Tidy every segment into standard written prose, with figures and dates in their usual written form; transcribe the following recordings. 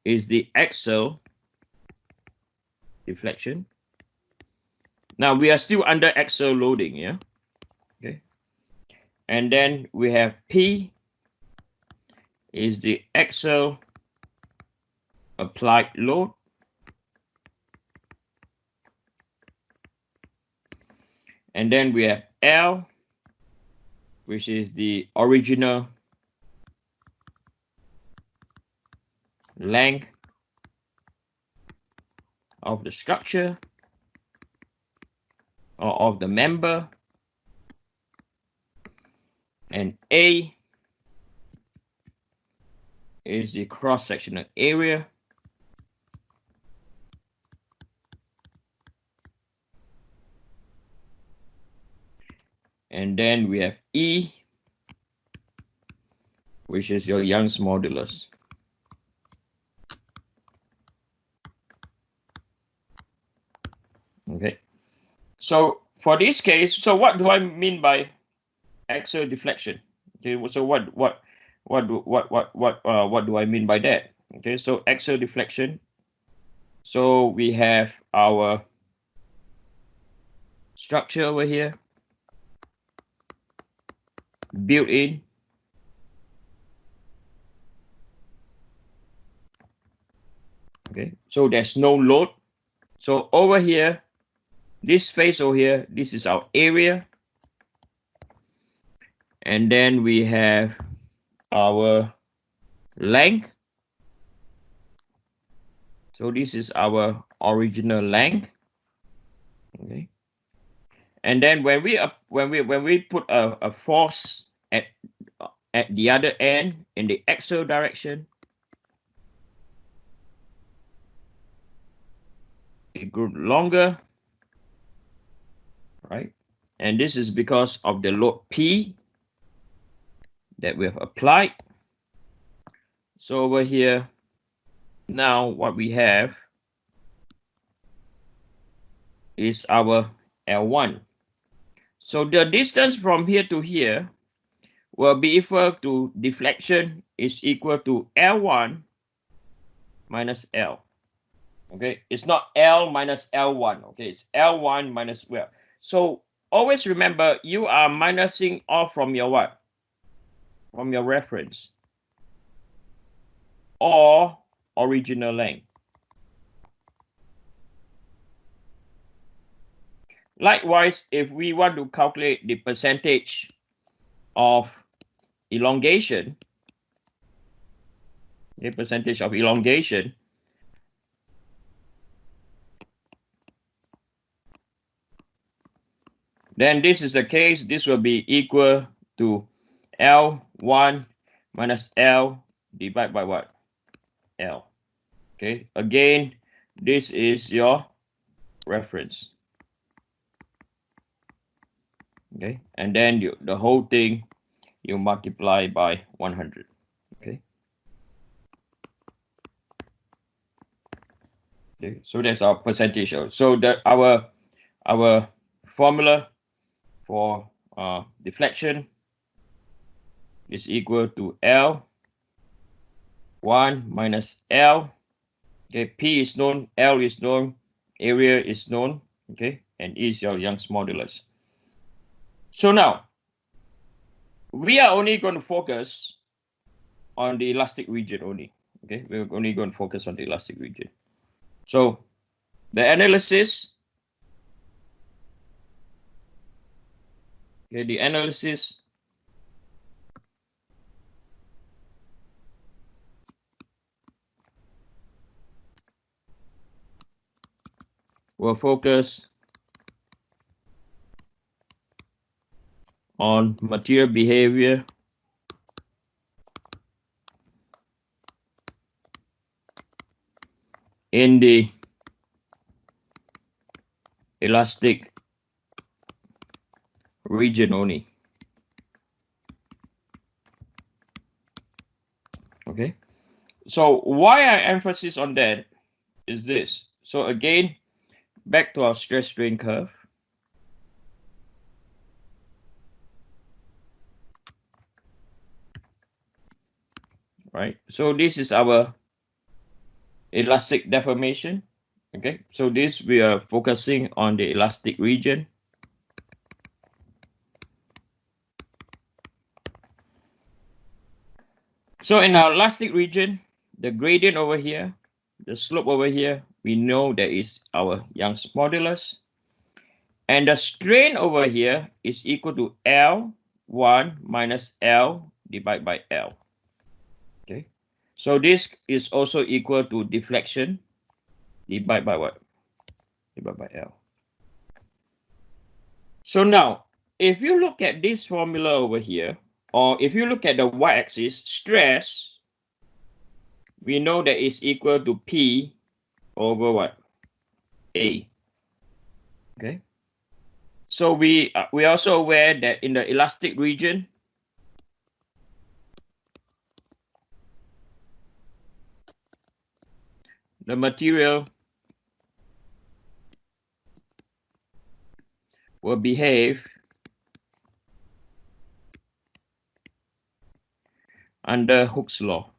is the Exo Deflection. Now we are still under Exo loading, yeah. Okay. And then we have P is the Exo applied load. And then we have L, which is the original length of the structure or of the member. And A is the cross-sectional area. And then we have E, which is your Young's modulus. Okay. So for this case, so what do I mean by axial deflection? Okay. So what do I mean by that? Okay. So axial deflection. So we have our structure over here, built in. Okay. So there's no load. So over here, this space over here, this is our area. And then we have our length. So this is our original length. Okay. And then when we put a force at the other end in the axial direction, it grew longer, right? And this is because of the load P that we have applied. So over here, now what we have is our L1. So the distance from here to here will be equal to deflection is equal to L1 minus L. Okay, it's not L minus L1. Okay, it's L1 minus L. So always remember, you are minusing off from your what? From your reference or original length. Likewise, if we want to calculate the percentage of elongation, the percentage of elongation, then this is the case. This will be equal to L1 minus L divided by what? L. Okay, again, this is your reference. Okay, and then the whole thing you multiply by 100. Okay. Okay, so that's our percentage. So that our formula for deflection is equal to L1 minus L. Okay, P is known, L is known, area is known. Okay, and E is your Young's modulus. So now we are only going to focus on the elastic region only. Okay, we're only going to focus on the elastic region. So the analysis, okay, the analysis will focus on material behavior in the elastic region only. Okay, so why I emphasize on that is this. So again, back to our stress strain curve. Right, so this is our elastic deformation. Okay, so this we are focusing on the elastic region. So in our elastic region, the gradient over here, the slope over here, we know that is our Young's modulus. And the strain over here is equal to L1 minus L divided by L. Okay. So this is also equal to deflection divided by what? Divided by L. So now, if you look at this formula over here, or if you look at the y-axis, stress, we know that is equal to P over what? A. Okay. So we are also aware that in the elastic region, the material will behave under Hooke's law.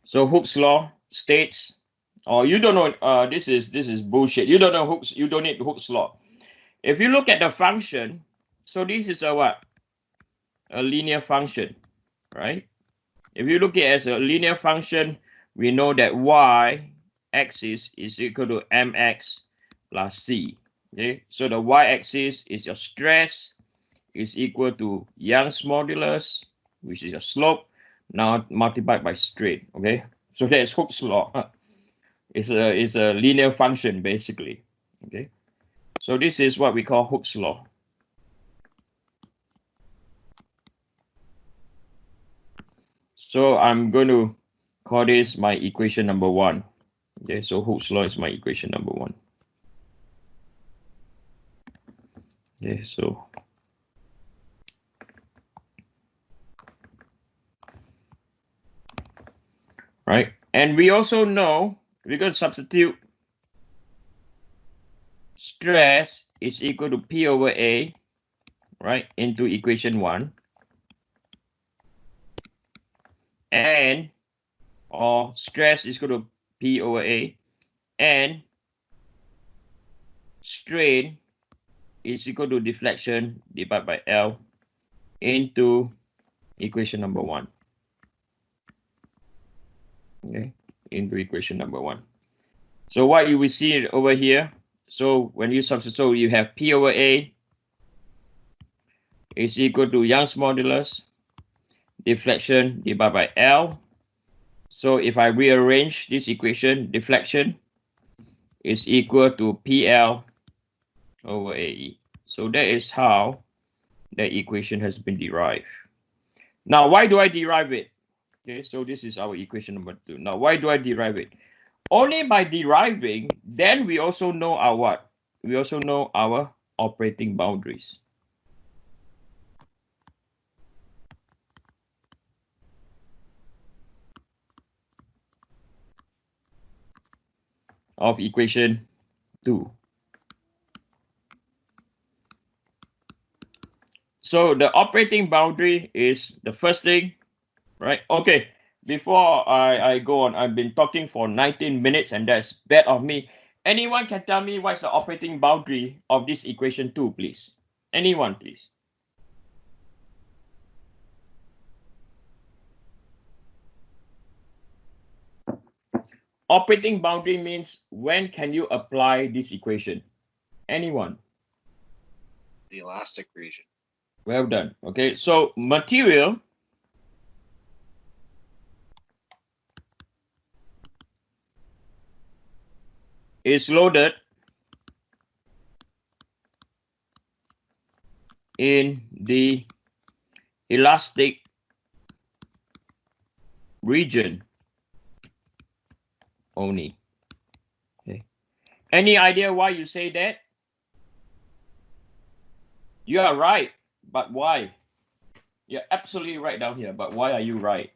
So Hooke's law states, or you don't know, this is bullshit. You don't know Hooke's, you don't need Hooke's law. If you look at the function, so this is a what? A linear function, right? If you look at it as a linear function, we know that y-axis is equal to mx plus c. Okay, so the y-axis is your stress, is equal to Young's modulus, which is your slope, now multiplied by strain. Okay, so that is Hooke's law. It's a linear function basically. Okay, so this is what we call Hooke's law. So I'm going to call this my equation number 1. Okay, so Hooke's law is my equation number 1. Okay, so right, and we also know we're going to substitute stress is equal to P over A, right, into equation 1, and or stress is equal to P over A, and strain is equal to deflection divided by L into equation number 1. Okay, into equation number 1. So what you will see over here, so when you substitute, so you have P over A is equal to Young's modulus, deflection divided by L. So if I rearrange this equation, deflection is equal to PL over AE. So that is how the equation has been derived. Now, why do I derive it? Okay, so this is our equation number 2. Now, why do I derive it? Only by deriving, then we also know our what? We also know our operating boundaries. Of equation 2. So the operating boundary is the first thing, right? Okay, before I go on, I've been talking for 19 minutes and that's bad of me. Anyone can tell me what's the operating boundary of this equation 2, please? Anyone, please? Operating boundary means when can you apply this equation? Anyone? The elastic region. Well done. Okay, so material is loaded in the elastic region only. Okay. Any idea why you say that? You are right, but why? You're absolutely right down here, but why are you right?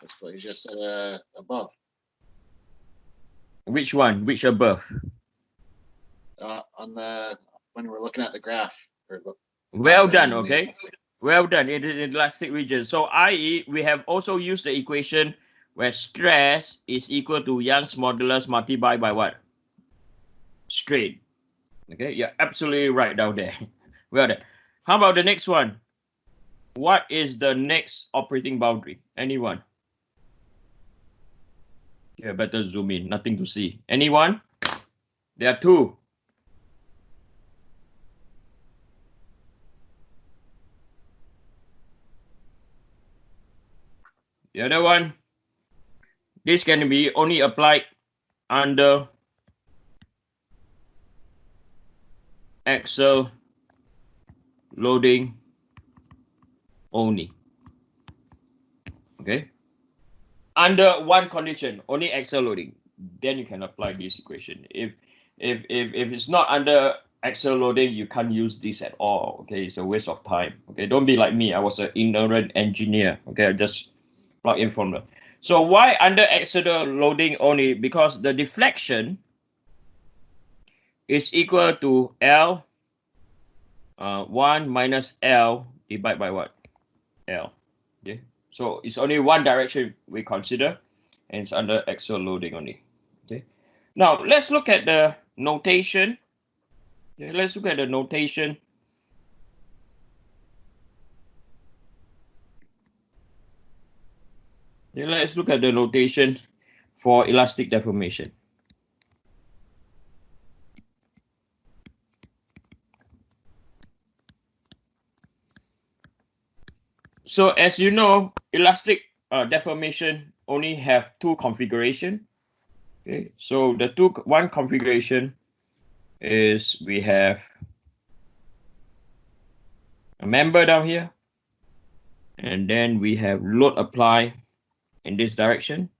That's what you just said above. Which one? Which above? On the when we're looking at the graph. Or look. Well done, okay? Well done in the elastic region. So i.e. we have also used the equation where stress is equal to Young's modulus multiplied by what? Strain. Okay, you're absolutely right down there. Well done. How about the next one? What is the next operating boundary? Anyone? Yeah, better zoom in. Nothing to see. Anyone? There are two. The other one, this can be only applied under axial loading only. Okay. Under one condition, only axial loading, then you can apply this equation. If it's not under axial loading, you can't use this at all. Okay, it's a waste of time. Okay, don't be like me. I was an ignorant engineer. Okay, I just plug in formula. So why under axial loading only? Because the deflection is equal to L 1 minus L divided by what? L. Okay, so it's only one direction we consider, and it's under axial loading only. Okay, now let's look at the notation. Okay, let's look at the notation. Okay, let's look at the notation for elastic deformation. So as you know, elastic deformation only have two configuration. Okay, so the one configuration is we have a member down here, and then we have load apply in this direction.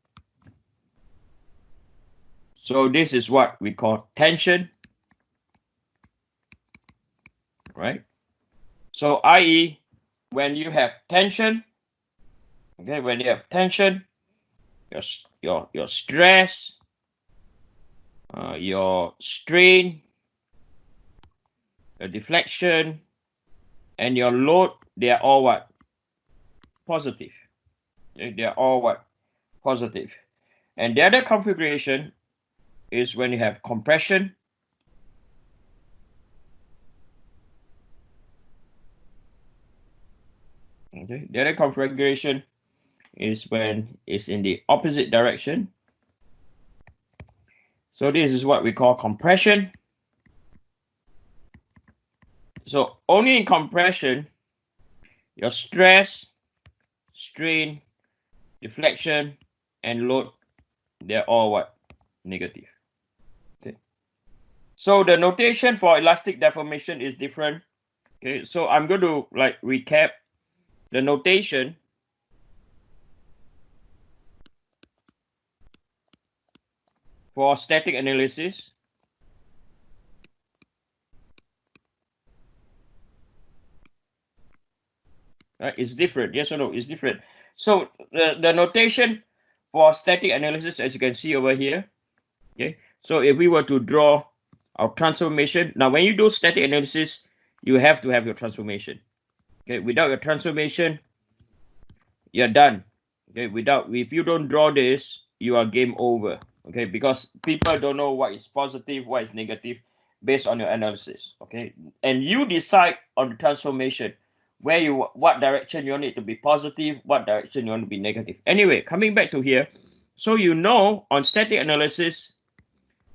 So this is what we call tension, right? So i.e. when you have tension, okay, when you have tension, your stress, your strain, your deflection, and your load, they are all what? Positive. Okay, they are all what? Positive. And the other configuration is when you have compression. Okay, the other configuration is when it's in the opposite direction. So this is what we call compression. So only in compression, your stress, strain, deflection, and load, they're all what? Negative. Okay. So the notation for elastic deformation is different. Okay, so I'm going to like recap the notation. For static analysis, right, it's different. Yes or no? It's different. So the notation for static analysis, as you can see over here, okay. So if we were to draw our transformation, now when you do static analysis, you have to have your transformation. Okay, without your transformation, you're done. Okay, if you don't draw this, you are game over. Okay, because people don't know what is positive, what is negative based on your analysis. Okay, and you decide on the transformation what direction you want it to be positive, what direction you want to be negative. Anyway, coming back to here, so you know on static analysis,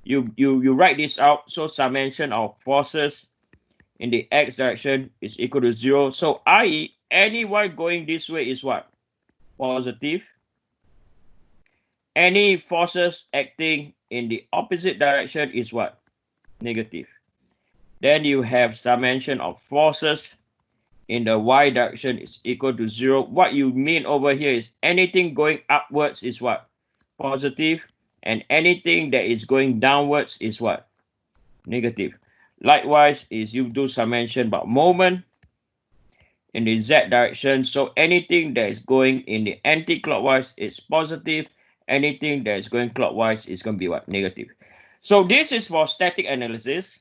you write this out. So summation of forces in the x direction is equal to 0. So i.e. anyone going this way is what? Positive. Any forces acting in the opposite direction is what? Negative. Then you have summation of forces in the y direction is equal to 0. What you mean over here is anything going upwards is what? Positive. And anything that is going downwards is what? Negative. Likewise, is you do summation about moment in the z direction. So anything that is going in the anti-clockwise is positive. Anything that is going clockwise is going to be what? Negative. So this is for static analysis.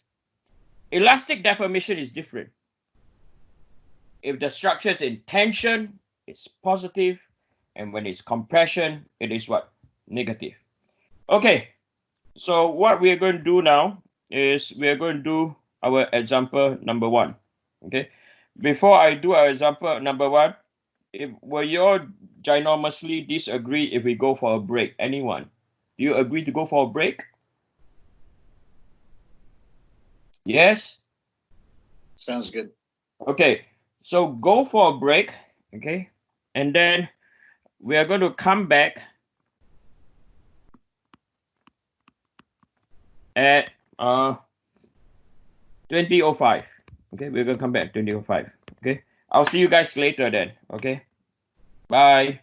Elastic deformation is different. If the structure is in tension, it's positive, and when it's compression, it is what? Negative. Okay, so what we are going to do now is we are going to do our example number 1. Okay, before I do our example number 1, will you all ginormously disagree if we go for a break? Anyone? Do you agree to go for a break? Yes? Sounds good. Okay, so go for a break, okay? And then we are going to come back at 20:05. Okay, we're going to come back at 20:05. Okay, I'll see you guys later then. Okay, bye.